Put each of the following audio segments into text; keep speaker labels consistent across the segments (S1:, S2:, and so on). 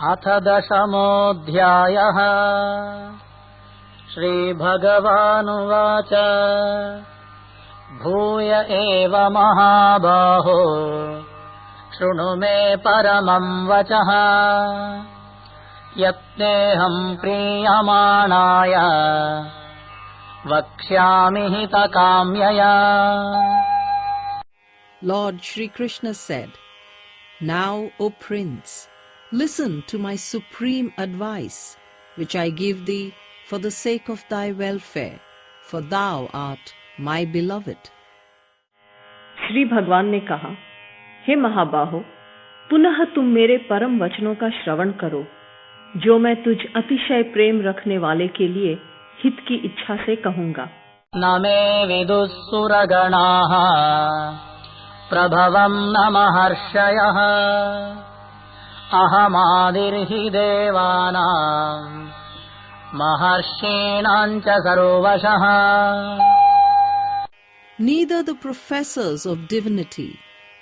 S1: अथ दशमोऽध्यायः। श्रीभगवानुवाच भूय एव महाबाहो शृणु मे परमं वचः यत्नेऽहं प्रीयमाणाय वक्ष्यामि हितकाम्यया।
S2: Lord Shri Krishna said, Now, O Prince, listen to my supreme advice, which I give thee for the sake of thy welfare, for thou art my beloved.
S3: Shri भगवान ने कहा, हे महाबाहो, पुनः तुम मेरे परम वचनों का श्रवण करो, जो मैं तुझ अतिशय प्रेम रखने वाले के लिए हित की इच्छा से कहूँगा।
S1: न मे विदुःसुरगणाः प्रभवं न महर्षयः अहमादिर्हि देवानां महर्षीणां च सर्वशः।
S2: Neither the professors of divinity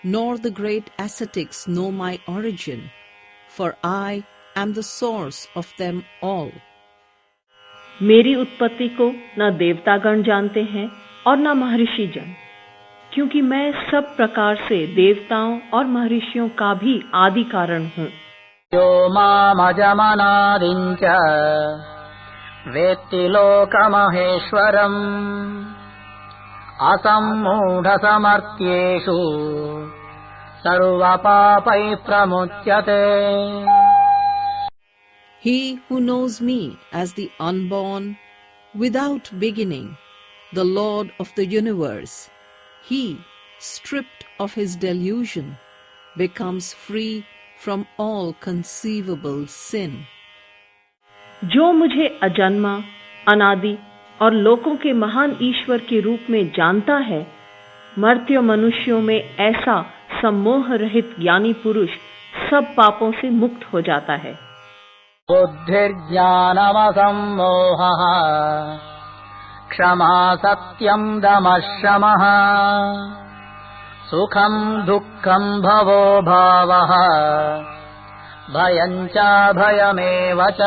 S2: nor the great ascetics know my origin, for I am the source of them all.
S3: मेरी उत्पत्ति को न देवतागण जानते हैं और न महर्षि जन, क्योंकि मैं सब प्रकार से देवताओं और महर्षियों का भी आदि कारण हूँ।
S1: यो मामजमनादिं च वेत्ति लोकमहेश्वरम् असम्मूढसमर्थ्येषु सर्वपापैः प्रमुच्यते।
S2: He who knows me as the unborn, without beginning, the Lord of the universe, he, stripped of his delusion, becomes free from all conceivable sin.
S3: जो मुझे अजन्मा, अनादि और लोकों के महान ईश्वर के रूप में जानता है, मर्त्य मनुष्यों में ऐसा सम्मोह रहित ज्ञानी पुरुष सब पापों से मुक्त हो जाता है।
S1: बुद्धिर्ज्ञानमसम्मोहः क्षमा सत्यं दमः शमः सुखं दुःखं भवो भावः भयं च भयमेव च।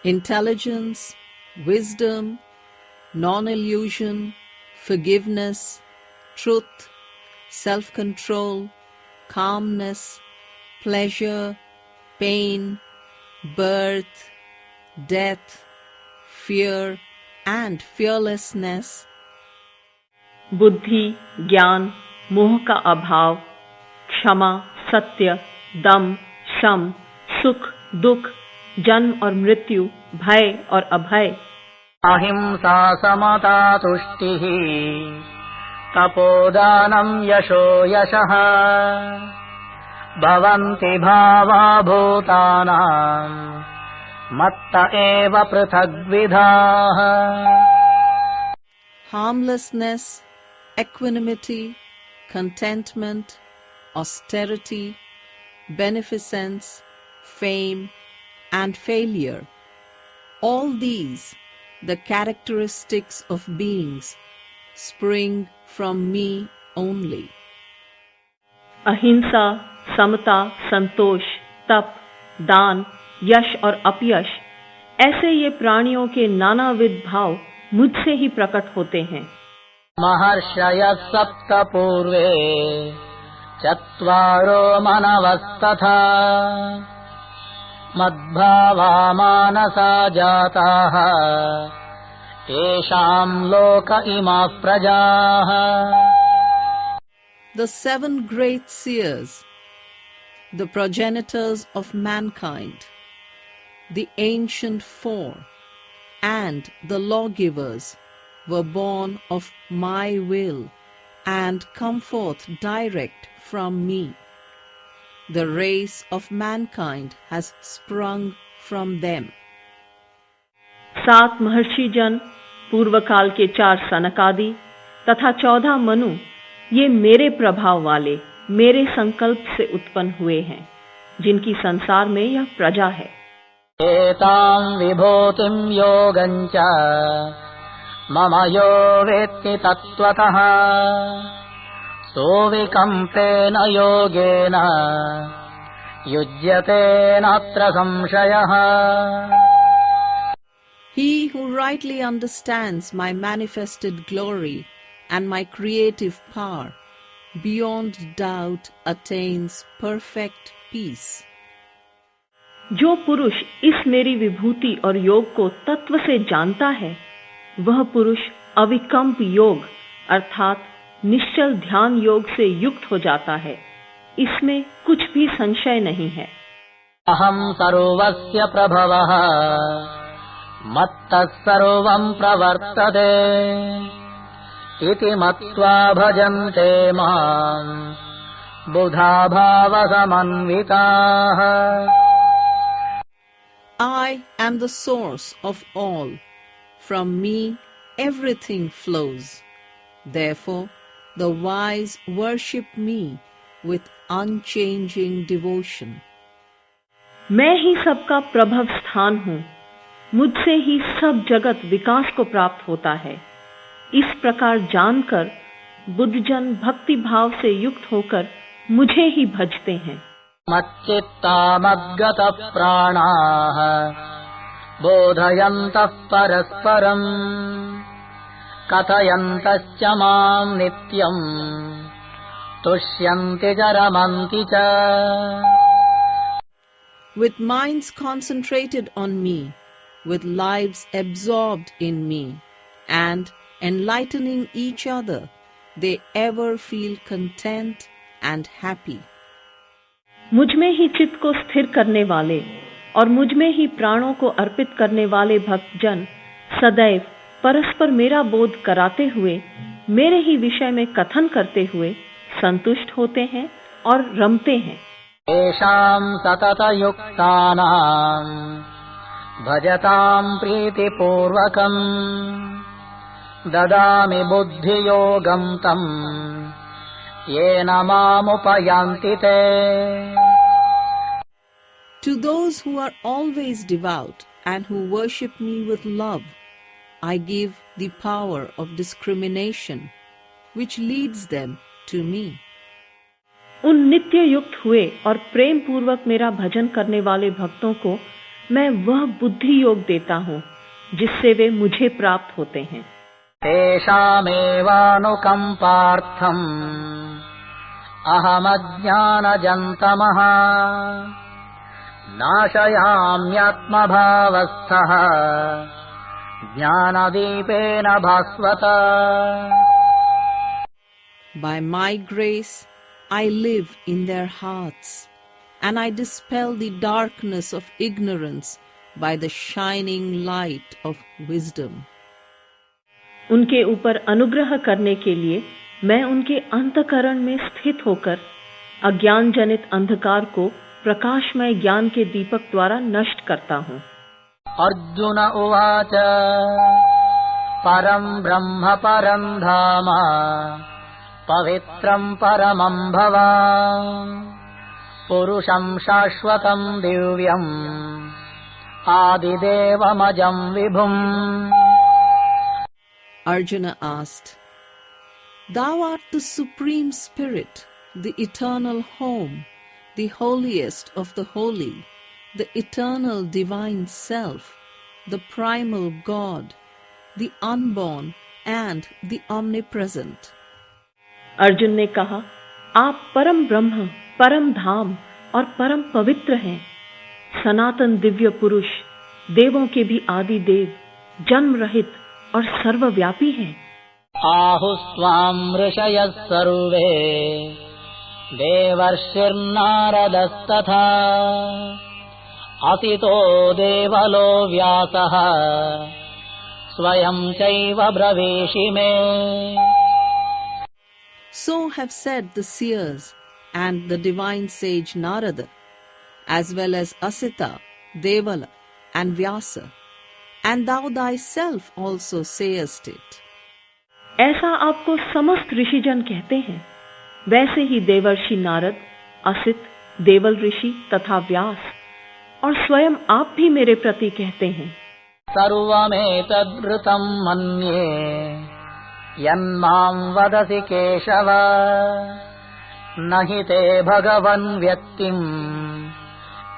S2: Intelligence, wisdom, non-illusion, forgiveness, truth, self-control, calmness, pleasure, pain, birth, death, fear and fearlessness.
S3: बुद्धि, ज्ञान, मोह का अभाव, क्षमा, सत्य, दम, शम, सुख, दुख, जन्म और मृत्यु, भय और अभय।
S1: अहिंसा समता तुष्टिः तपोदानं यशो यशः भवन्ति भावा भूतानां मत्त एव पृथग्विधाः।
S2: Harmlessness, equanimity, contentment, austerity, beneficence, fame and failure, all these, the characteristics of beings, spring from me only.
S3: अहिंसा, समता, संतोष, तप, दान, यश और अपयश, ऐसे ये प्राणियों के नानाविध भाव मुझसे ही प्रकट होते हैं।
S1: महर्षयः सप्त पूर्वे चत्वारो मनवस्तथा मद्भावा मानसा जाताः तेषां लोक इमाः प्रजाः।
S2: The seven great seers, the progenitors of mankind, the ancient four, and the lawgivers were born of my will and come forth direct from me. The race of mankind has sprung from them.
S3: 7 महर्षि जन, पूर्व काल के 4 सनकादि तथा 14 मनु, ये मेरे प्रभाव वाले, मेरे संकल्प से उत्पन्न हुए हैं, जिनकी संसार में यह प्रजा है।
S1: एतां विभूतिं योगं च मम यो वेत्ति तत्त्वतः सोऽविकम्पेन योगेन युज्यते नात्र संशयः।
S2: He who rightly understands my manifested glory and my creative power, beyond doubt attains perfect peace.
S3: जो पुरुष इस मेरी विभूति और योग को तत्व से जानता है, वह पुरुष अविकल्प योग अर्थात निश्चल ध्यान योग से युक्त हो जाता है। इसमें कुछ भी संशय नहीं है।
S1: अहं सर्वस्य प्रभवः मत्तः सर्वं प्रवर्तते इति मत्वा भजन्ते मां बुधा भावसमन्विताः।
S2: I am the source of all. From me everything flows. Therefore, the wise worship me with unchanging devotion.
S3: मैं ही सबका प्रभव स्थान हूँ। मुझसे ही सब जगत विकास को प्राप्त होता है। इस प्रकार जानकर बुद्धजन भक्ति भाव से युक्त होकर मुझे ही भजते हैं।
S1: मच्चित्ता मद्गतः प्राणाः बोधयन्तः परस्परम् कथयन्तश्च मां नित्यम् तुष्यन्ति च रमन्ति च।
S2: With minds concentrated on me, with lives absorbed in me, and enlightening each other, they ever feel content and happy.
S3: मुझ में ही चित्त को स्थिर करने वाले और मुझ में ही प्राणों को अर्पित करने वाले भक्तजन सदैव परस्पर मेरा बोध कराते हुए, मेरे ही विषय में कथन करते हुए संतुष्ट होते हैं और रमते हैं।
S1: येषां सततयुक्तानां भजतां प्रीतिपूर्वकम् ददामि बुद्धियोगं तं येन मामुपयान्ति ते।
S2: To those who are always devout and who worship me with love, I give the power of discrimination, which leads them to me.
S3: उन नित्य युक्त हुए और प्रेम पूर्वक मेरा भजन करने वाले भक्तों को मैं वह बुद्धि योग देता हूँ जिससे वे मुझे प्राप्त होते हैं।
S1: तेषामेवानुकम्पार्थम् अहमज्ञानजन्तमः नाशयाम्यात्मभावस्थः ज्ञानदीपेन भास्वत।
S2: By my grace, I live in their hearts, and I dispel the darkness of ignorance by the shining light of wisdom.
S3: उनके ऊपर अनुग्रह करने के लिए मैं उनके अंतःकरण में स्थित होकर अज्ञान जनित अंधकार को प्रकाशमय ज्ञान के दीपक द्वारा नष्ट करता हूँ।
S1: अर्जुन उवाच परं ब्रह्म परं धाम पवित्रं परमं भवान् पुरुषं शाश्वतं दिव्यम् आदिदेवमजं विभुम्।
S2: Arjuna asked, Thou art the Supreme Spirit, the eternal home, the holiest of the holy, the eternal divine self, the primal God, the unborn and the omnipresent.
S3: Arjuna ने कहा, आप परम ब्रह्म, परम धाम और परम पवित्र हैं, सनातन दिव्य पुरुष, देवों के भी आदि देव, जन्म रहित और सर्वव्यापी हैं।
S1: आहुस्त्वां ऋषयः सर्वे देवर्षिर्नारदस्तथा असितो देवलो व्यासः स्वयं चैव ब्रवीषि मे।
S2: So have said the seers and the divine sage Narada, as well as Asita, Devala and Vyasa, and thou thyself also sayest it.
S3: ऐसा आपको समस्त ऋषिजन कहते हैं, वैसे ही देवर्षि नारद, असित, देवल ऋषि तथा व्यास और स्वयं आप भी मेरे प्रति कहते हैं।
S1: सर्वमेतद्वृतं मन्ये यन्मां वदसि केशव न हि ते भगवन् व्यक्तिम्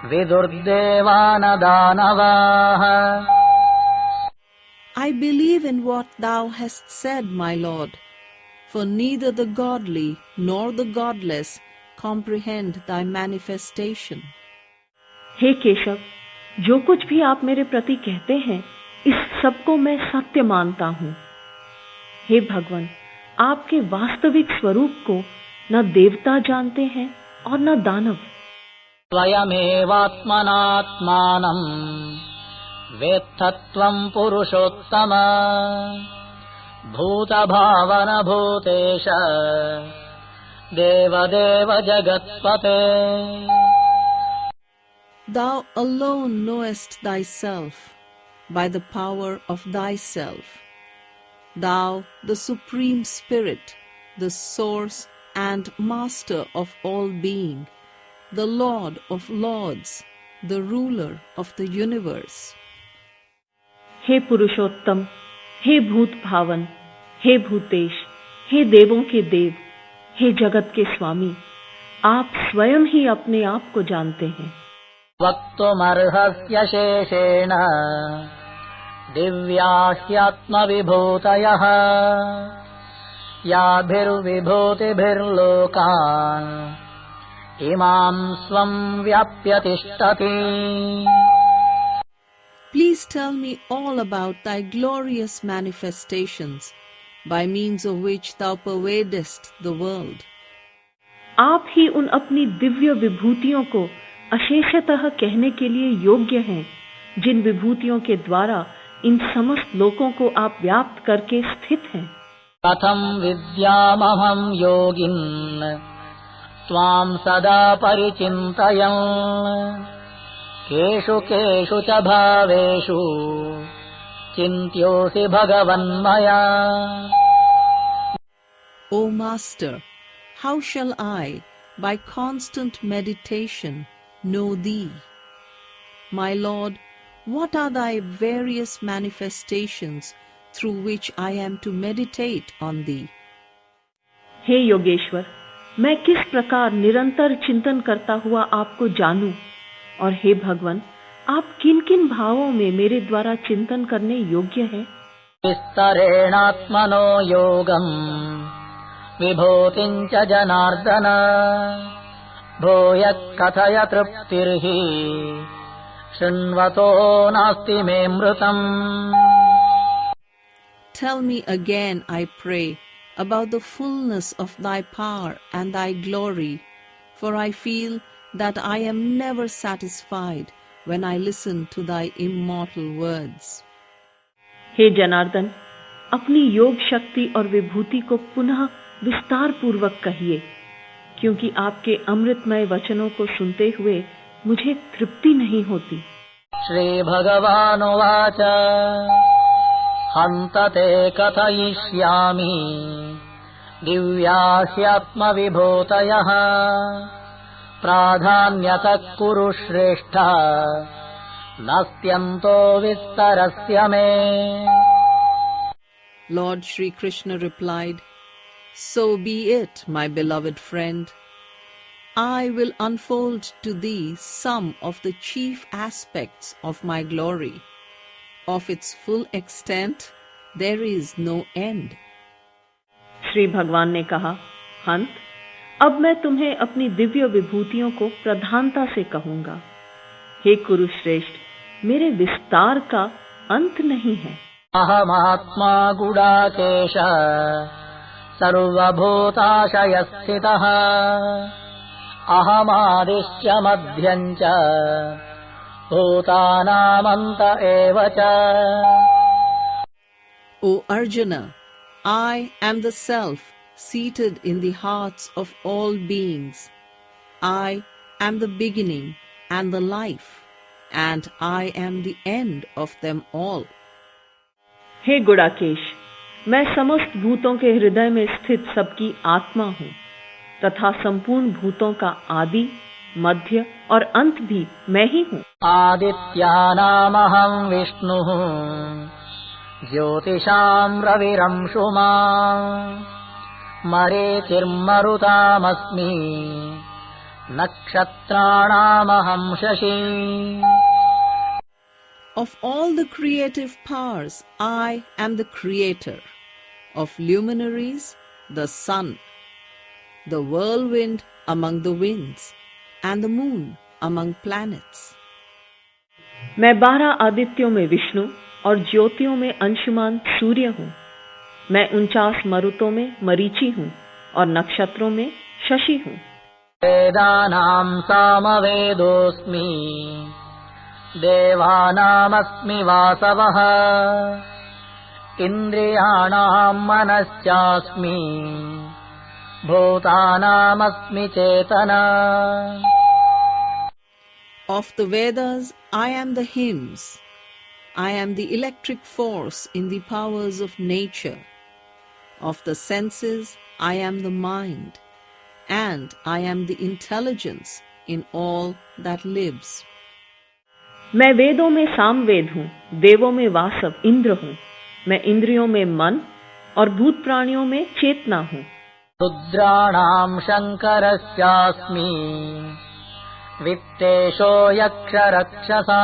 S1: विदुर्देवानदानवाः।
S2: I believe in what thou hast said, my Lord, for neither the godly nor the godless comprehend thy manifestation.
S3: हे केशव, जो कुछ भी आप मेरे प्रति कहते हैं, इस सब को मैं सत्य मानता हूँ। हे भगवान, आपके वास्तविक स्वरूप को न देवता जानते हैं और न दानव।
S1: स्वयमेवात्मनात्मानम् वेत्थत्वम् पुरुषोत्तम भूतभावन भूतेश देवदेव जगत्पते।
S2: Thou alone knowest thyself by the power of thyself. Thou, the Supreme Spirit, the Source and Master of all being, the Lord of Lords, the Ruler of the universe.
S3: हे पुरुषोत्तम, हे भूत भावन, हे भूतेश, हे देवों के देव, हे जगत के स्वामी, आप स्वयं ही अपने आप को जानते हैं।
S1: वक्तुमर्हस्य शेषेण दिव्या ह्यात्मविभूतयः याभिर्विभूतिभिर्लोकान् इमां स्वं व्याप्य तिष्ठति।
S2: Please tell me all about thy glorious manifestations, by means of which thou pervadest the world.
S3: आप ही उन अपनी दिव्य विभूतियों को अशेषतः कहने के लिए योग्य हैं, जिन विभूतियों के द्वारा इन समस्त लोकों को आप व्याप्त करके स्थित हैं।
S1: कथं विद्यामहं योगिन् त्वां सदा परिचिन्तयन् केषु केषु च भावेषु चिन्त्योऽसि भगवन्मया।
S2: O Master, how shall I, by constant meditation, know thee? My Lord, what are thy various manifestations through which I am to meditate on thee?
S3: हे योगेश्वर, मैं किस प्रकार निरंतर चिंतन करता हुआ आपको जानूं, और हे भगवान, आप किन किन भावों में मेरे द्वारा चिंतन करने योग्य हैं?
S1: विस्तरेणात्मनो योगम् विभूतिम् च जनार्दन भूयः कथय तृप्तिर्हि शृण्वतो नास्ति मे मृतम्।
S2: Tell me again, I pray, about the fullness of thy power and thy glory, for I feel that I am never satisfied when I listen to thy immortal words.
S3: हे जनार्दन, अपनी योग शक्ति और विभूति को पुनः विस्तार पूर्वक कहिए, क्योंकि आपके अमृतमय वचनों को सुनते हुए मुझे तृप्ति नहीं होती।
S1: श्री भगवानुवाच हन्त ते कथयिष्यामि दिव्या ह्यात्मविभूतयः प्राधान्यतः कुरु श्रेष्ठ नास्त्यन्तो विस्तरस्य मे।
S2: Lord Shri Krishna replied, So be it, my beloved friend. I will unfold to thee some of the chief aspects of my glory. Of its full extent, there is no end.
S3: Shri भगवान ने कहा, हंत, अब मैं तुम्हें अपनी दिव्य विभूतियों को प्रधानता से कहूंगा। हे कुरुश्रेष्ठ, मेरे विस्तार का अंत नहीं है।
S1: अहमात्मा गुडाकेश सर्वभूताशयस्थितः अहमादिश्च मध्यम् च भूतानामन्त एव च।
S2: O Arjuna, I am the Self seated in the hearts of all beings. I am the beginning and the life, and I am the end of them all.
S3: हे गुडाकेश, मैं समस्त भूतों के हृदय में स्थित सबकी आत्मा हूँ, तथा संपूर्ण भूतों का आदि, मध्य और अंत भी मैं ही हूँ।
S1: आदित्यानामहं विष्णुः ज्योतिषां रविरंशुमान् मरीचिर्मरुतामस्मि नक्षत्राणामहं शशी।
S2: Of all the creative powers, I am the creator. Of luminaries, the sun, the whirlwind among the winds, and the moon among planets.
S3: मैं 12 आदित्यों में विष्णु और ज्योतियों में अंशुमान सूर्य हूँ। मैं 49 मरुतों में मरीचि हूँ और नक्षत्रों में शशि हूँ।
S1: वेदानां सामवेदोऽस्मि, देवानामस्मि वासवः, इन्द्रियाणां मनश्चास्मि, भूतानामस्मि चेतना।
S2: Of the Vedas, I am the hymns. I am the electric force in the powers of nature. Of the senses, I am the mind, and I am the intelligence in all that lives.
S3: मैं वेदों में सामवेद हूँ, देवों में वासव इंद्र हूँ। मैं इंद्रियों में मन और भूत प्राणियों में चेतना हूँ।
S1: रुद्राणां शङ्करस्यास्मि, वित्तेषो यक्षरक्षसां,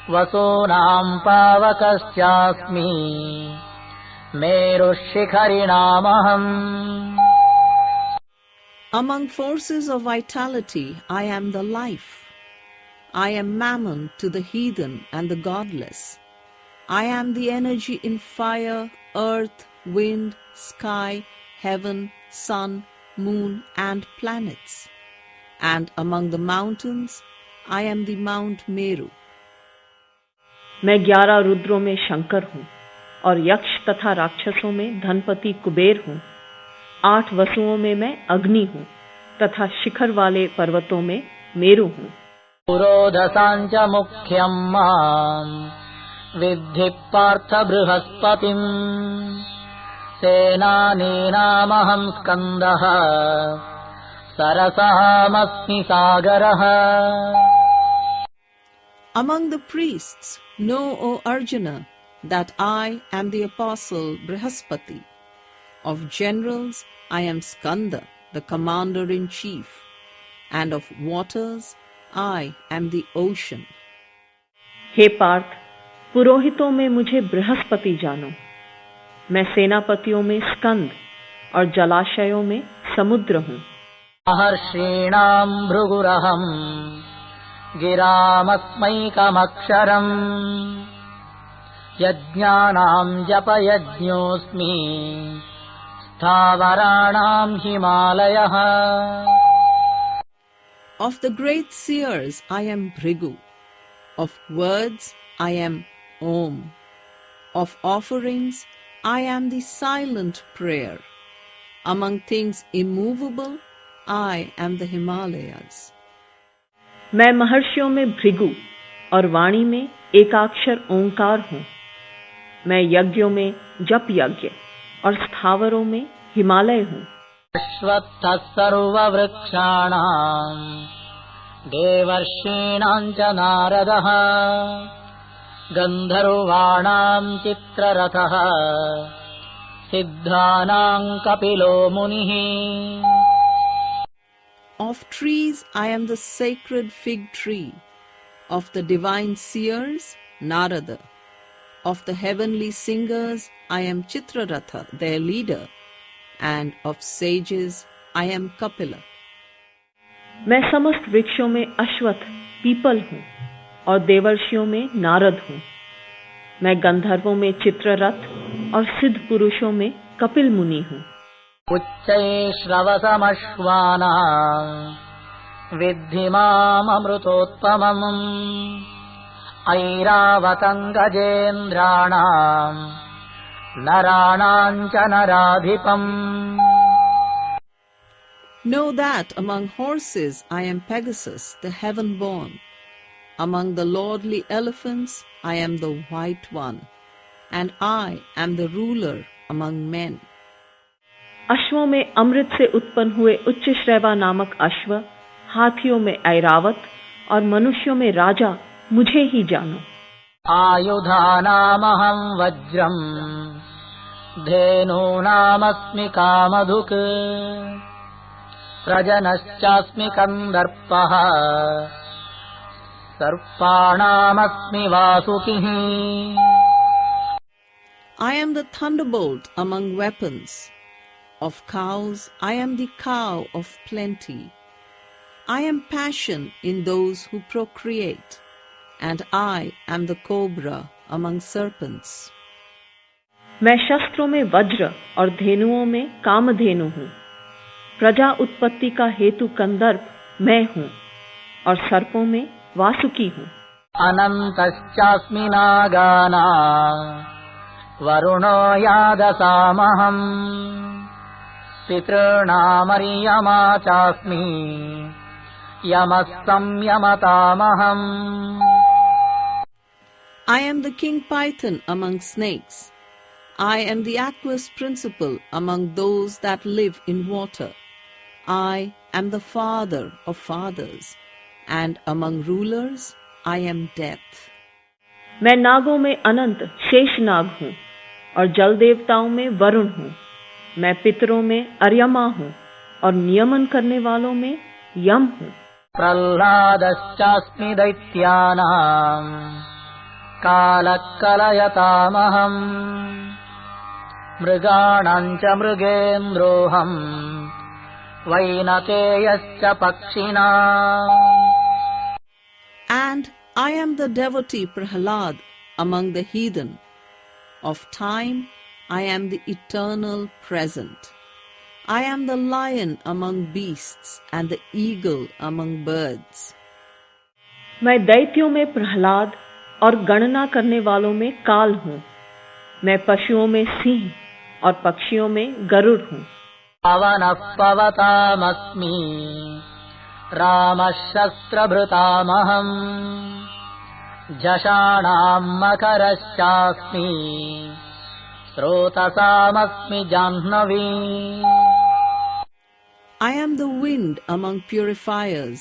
S1: वसूनां पावकस्यास्मि, मेरुशिखरिणामहम्।
S2: Among forces of vitality, I am the life. I am Mammon to the heathen and the godless. I am the energy in fire, earth, wind, sky, heaven, sun, moon, and planets. And among the mountains, I am the Mount Meru.
S3: मैं 11 रुद्रों में शंकर हूँ और यक्ष तथा राक्षसों में धनपति कुबेर हूँ। 8 वसुओं में मैं अग्नि हूँ तथा शिखर वाले पर्वतों में मेरु हूँ।
S1: पुरोधसाञ्च मुख्यं मां विद्धि पार्थ बृहस्पतिम्, सेनानीनामहं स्कन्दः, सरसामस्मि सागरः।
S2: Among the priests, know, O Arjuna, that I am the apostle Brihaspati. Of generals, I am Skanda, the commander-in-chief, and of waters, I am the ocean.
S3: हे पार्थ, पुरोहितों में मुझे बृहस्पति जानो। मैं सेनापतियों में स्कंद और जलाशयों में समुद्र हूँ।
S1: महर्षीणां भृगुरहं, गिरामस्मैकमक्षरम्, यज्ञानां जपयज्ञोऽस्मि, स्थावराणां हिमालयः।
S2: Of the great seers, I am Bhrigu. Of words, I am Om. Of offerings, I am the silent prayer. Among things immovable, I am the Himalayas.
S3: मैं महर्षियों में भृगु और वाणी में एकाक्षर ओंकार हूँ। मैं यज्ञों में जप यज्ञ और स्थावरों में हिमालय हूँ।
S1: अश्वत्थः सर्ववृक्षाणां, देवर्षीणां च नारदः, गन्धर्वाणां चित्ररथः, सिद्धानां कपिलो मुनिः।
S2: Of trees, I am the sacred fig tree. Of the divine seers, Narada. Of the heavenly singers, I am Chitraratha, their leader. And of sages, I am Kapila.
S3: मैं समस्त वृक्षों में अश्वत्थ पीपल हूँ और देवर्षियों में नारद हूँ। मैं गंधर्वों में चित्ररथ और सिद्ध पुरुषों में कपिल मुनि हूँ।
S1: उच्चैश्रवसमश्वानां, विद्धि माममृतोत्तमम्, ऐरावतं गजेन्द्राणां, नराणां च नराधिपम्।
S2: Know that among horses I am Pegasus, the heaven-born. Among the lordly elephants I am the white one, and I am the ruler among men.
S3: अश्वों में अमृत से उत्पन्न हुए उच्च श्रवा नामक अश्व, हाथियों में ऐरावत और मनुष्यों में राजा मुझे ही जानो।
S1: आयुधानामहं वज्रं, धेनूनामस्मि कामधुक्, प्रजनश्चास्मि कन्दर्पः सर्पाणामस्मि वासुकिः
S2: I am the thunderbolt among weapons. Of cows, I am the cow of plenty. I am passion in those who procreate, and I am the cobra among serpents.
S3: मैं शस्त्रों में वज्र और धेनुओं में कामधेनु हूँ। प्रजा उत्पत्ति का हेतु कंदर्प मैं हूँ और सर्पों में वासुकी हूँ।
S1: अनन्तश्चास्मि नागानां वरुणो यादसामहम् पितॄणामर्यमा चास्मि यमः संयमतामहम्।
S2: I am the king python among snakes. I am the aqueous principle among those that live in water. I am the father of fathers, and among rulers I am death.
S3: मैं नागों में अनंत शेषनाग हूँ और जल देवताओं में वरुण हूँ। मैं पितरों में अर्यमा हूँ और नियमन करने वालों में यम हूँ।
S1: प्रह्लादश्चास्मि दैत्यानां कालः कलयतामहम् मृगाणां च मृगेन्द्रोऽहम् वैनतेयश्च पक्षिणाम्।
S2: And I am the devotee Prahlad among the heathen. Of time, I am the eternal present. I am the lion among beasts and the eagle among birds.
S3: मैं दैत्यों में प्रहलाद और गणना करने वालों में काल हूँ। मैं पशुओं में सिंह और पक्षियों में गरुड़ हूँ।
S1: पवनः पवतामस्मि रामः शस्त्रभृतामहम् झषाणां मकरश्चास्मि स्रोतसामस्मि Jahnavi.
S2: I am the wind among purifiers,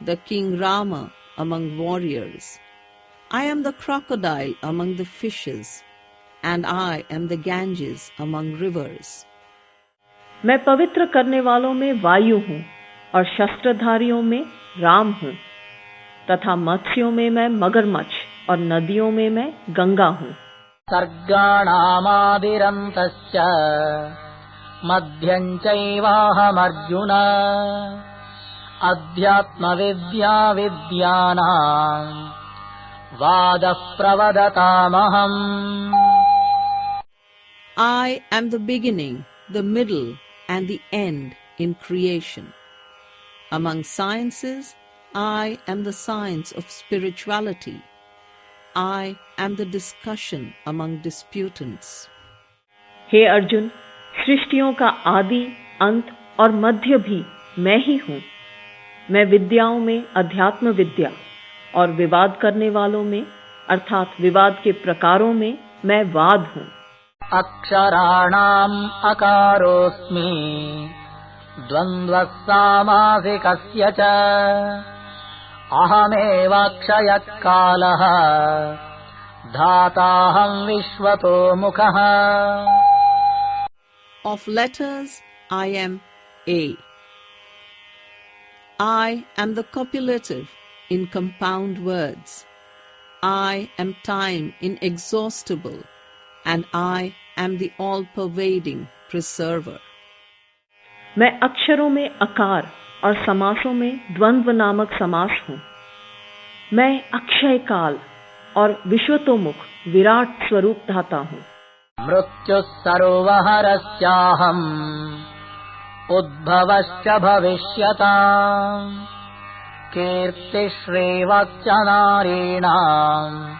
S2: the king Rama among warriors. I am the crocodile among the fishes, and I am the Ganges among rivers.
S3: मैं पवित्र करने वालों में वायु हूँ और शस्त्रधारियों में राम हूँ तथा मत्स्यों में मैं मगरमच्छ और नदियों में मैं गंगा हूँ।
S1: सर्गाणामादिरन्तश्च मध्यं चैवाहमर्जुन अध्यात्मविद्या विद्यानां वादः प्रवदतामहम्।
S2: I am the beginning, the middle, and the end in creation. Among sciences, I am the science of spirituality. I am the discussion among disputants.
S3: हे अर्जुन, सृष्टियों का आदि, अंत और मध्य भी मैं ही हूँ। मैं विद्याओं में अध्यात्म विद्या और विवाद करने वालों में अर्थात विवाद के प्रकारों में मैं वाद हूँ।
S1: अक्षराणाम् अकारोऽस्मि द्वन्द्वः सामासिकस्य च अहमेवाक्षयः कालः धाताहं विश्वतो मुखः।
S2: Of letters, I am A. I am the copulative in compound words. I am time inexhaustible, and I am the all-pervading preserver.
S3: मैं अक्षरों में अकार और समासों में द्वंद्व नामक समास हूँ। मैं अक्षय काल और विश्वतोमुख विराट स्वरूप धाता हूँ।
S1: मृत्युः सर्वहरश्चाहम् उद्भवश्च भविष्यताम् कीर्तिश्रीवच्च नारीणाम्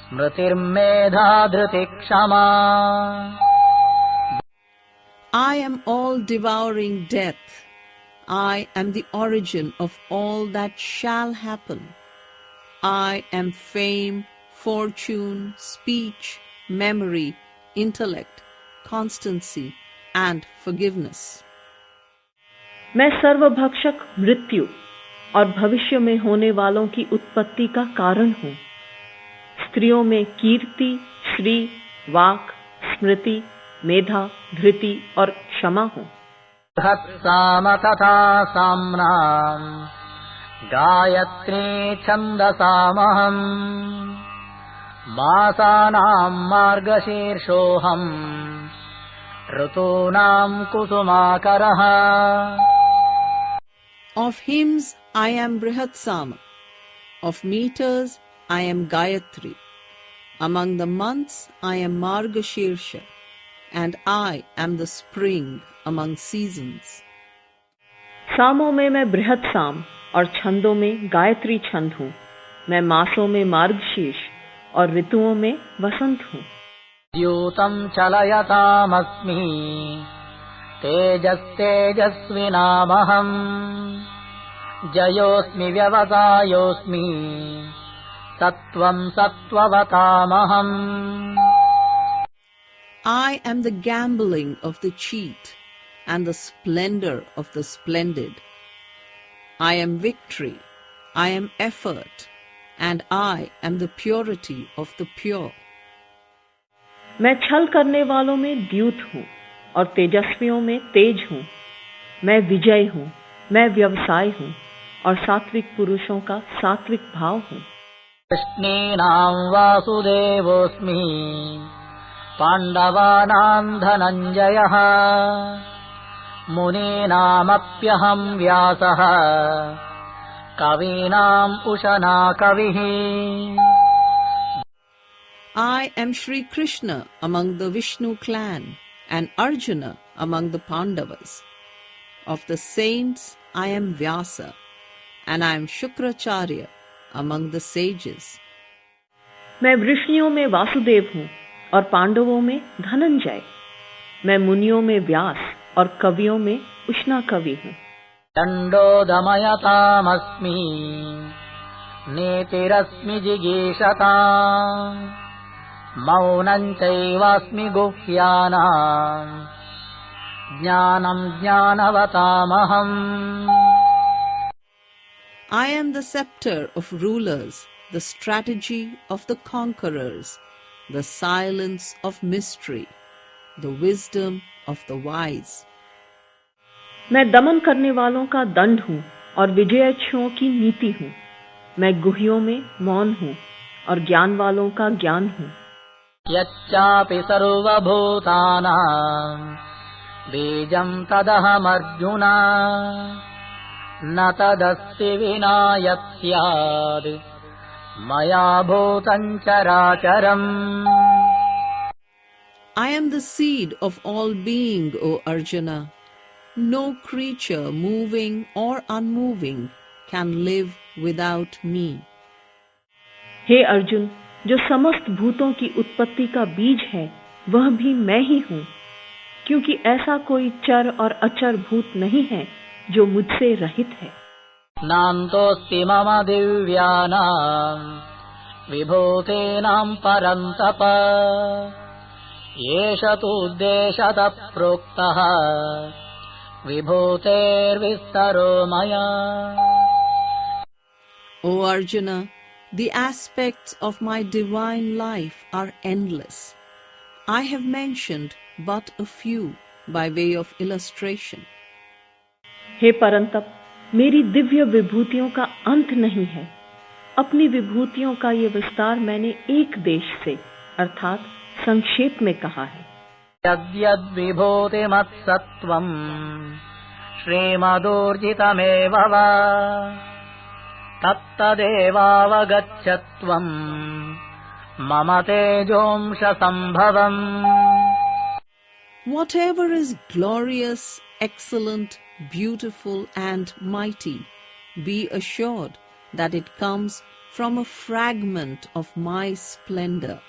S1: स्मृतिर्मेधा धृतिक्षमा।
S2: I am all-devouring death. I am the origin of all that shall happen. I am fame, fortune, speech, memory, intellect, constancy, and forgiveness.
S3: मैं सर्वभक्षक मृत्यु और भविष्य में होने वालों की उत्पत्ति का कारण हूँ। स्त्रियों में कीर्ति, श्री, वाक, स्मृति, मेधा, धृति और क्षमा हूँ।
S1: बृहत्साम तथा साम्नाम् गायत्री छन्दसामहम् मासानाम् मार्गशीर्षोऽहम् ऋतूनाम् कुसुमाकरः.
S2: Of hymns I am Brihatsama, of meters I am Gayatri. Among the months I am Margashirsha, and I am the spring among seasons.
S3: सामों में मैं बृहत साम और छंदों में गायत्री छंद हूँ. मैं मासों में मार्गशीर्ष और ऋतुओं में वसंत हूँ.
S1: द्यूतम् चलयतामस्मि तेजस्तेजस्विनामहम् जयोऽस्मि व्यवसायोऽस्मि सत्त्वम् सत्त्ववतामहम्.
S2: I am the gambling of the cheat and the splendor of the splendid. I am victory, I am effort, and I am the purity of the pure.
S3: मैं छल करने वालों में द्यूत हूँ और तेजस्वियों में तेज हूँ. मैं विजय हूँ, मैं व्यवसाय हूँ और सात्विक पुरुषों का सात्विक भाव हूँ.
S1: कृष्णीनाम् वासुदेवोऽस्मि पाण्डवानाम् धनञ्जयः मुनीनामप्यहम् व्यासः कवीनाम् उशना कविः.
S2: I am Shri Krishna among the Vishnu clan and Arjuna among the Pandavas. Of the saints I am Vyasa, and I am Shukracharya among the sages.
S3: मैं वृष्णियों में वासुदेव हूँ और पांडवों में धनंजय. मैं मुनियों में व्यास और कवियों में उष्णा कवि हूँ.
S1: दण्डो दमयतामस्मि नीतिरस्मि जिगीषताम् मौनम् चैवास्मि गुह्यानाम् ज्ञानम् ज्ञानवतामहम्.
S2: I am the scepter of rulers, the strategy of the conquerors, the silence of mystery, the wisdom of the wise.
S3: मैं दमन करने वालों का दंड हूँ और विजयच्छुओं की नीति हूँ. मैं गुह्यों में मौन हूँ और ज्ञान वालों का ज्ञान हूँ.
S1: यच्चापि सर्वभूतानाम् बीजम् तदहमर्जुन न तदस्ति विना यत् स्याद् मया भूतम् चराचरम्.
S2: I am the seed of all being, O Arjuna. No creature, moving or unmoving, can live without me.
S3: हे अर्जुन, जो समस्त भूतों की उत्पत्ति का बीज है वह भी मैं ही हूँ, क्योंकि ऐसा कोई चर और अचर भूत नहीं है जो मुझसे रहित है.
S1: नान्तोऽस्ति मम दिव्यानाम् विभूतेनाम् परन्तप एष तूद्देशतः प्रोक्तः विभूतेर्विस्तरो मया.
S2: O Arjuna, the aspects of my divine life are endless. I have mentioned but a few by way of illustration.
S3: हे परंतप, मेरी दिव्य विभूतियों का अंत नहीं है. अपनी विभूतियों का ये विस्तार मैंने एक देश से अर्थात संक्षेप में कहा है.
S1: यद्यद्विभूतिमत्सत्त्वम् श्रीमदूर्जितमेव वा तत्तदेवावगच्छत्वम् मम तेजोंशसम्भवम्.
S2: Whatever is glorious, excellent, beautiful and mighty, be assured that it comes from a fragment of my splendor.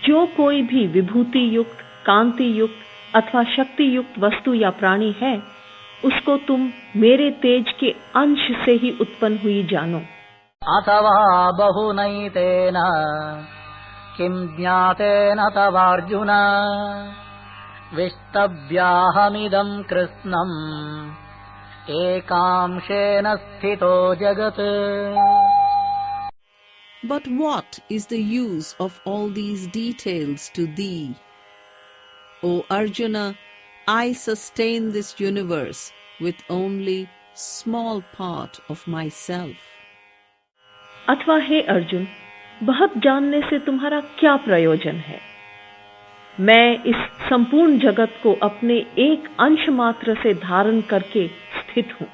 S3: जो कोई भी विभूति युक्त, कांति युक्त अथवा शक्ति युक्त वस्तु या प्राणी है, उसको तुम मेरे तेज के अंश से ही उत्पन्न हुई जानो.
S1: अथवा बहुनैतेन किं ज्ञातेन तवार्जुन विष्टव्याहमिदं कृत्स्नम् एकांशेन स्थितो जगत्.
S2: But what is the use of all these details to thee? O Arjuna, I sustain this universe with only small part of myself.
S3: अथवा हे अर्जुन, बहुत जानने से तुम्हारा क्या प्रयोजन है? मैं इस संपूर्ण जगत को अपने एक अंश मात्र से धारण करके स्थित हूं।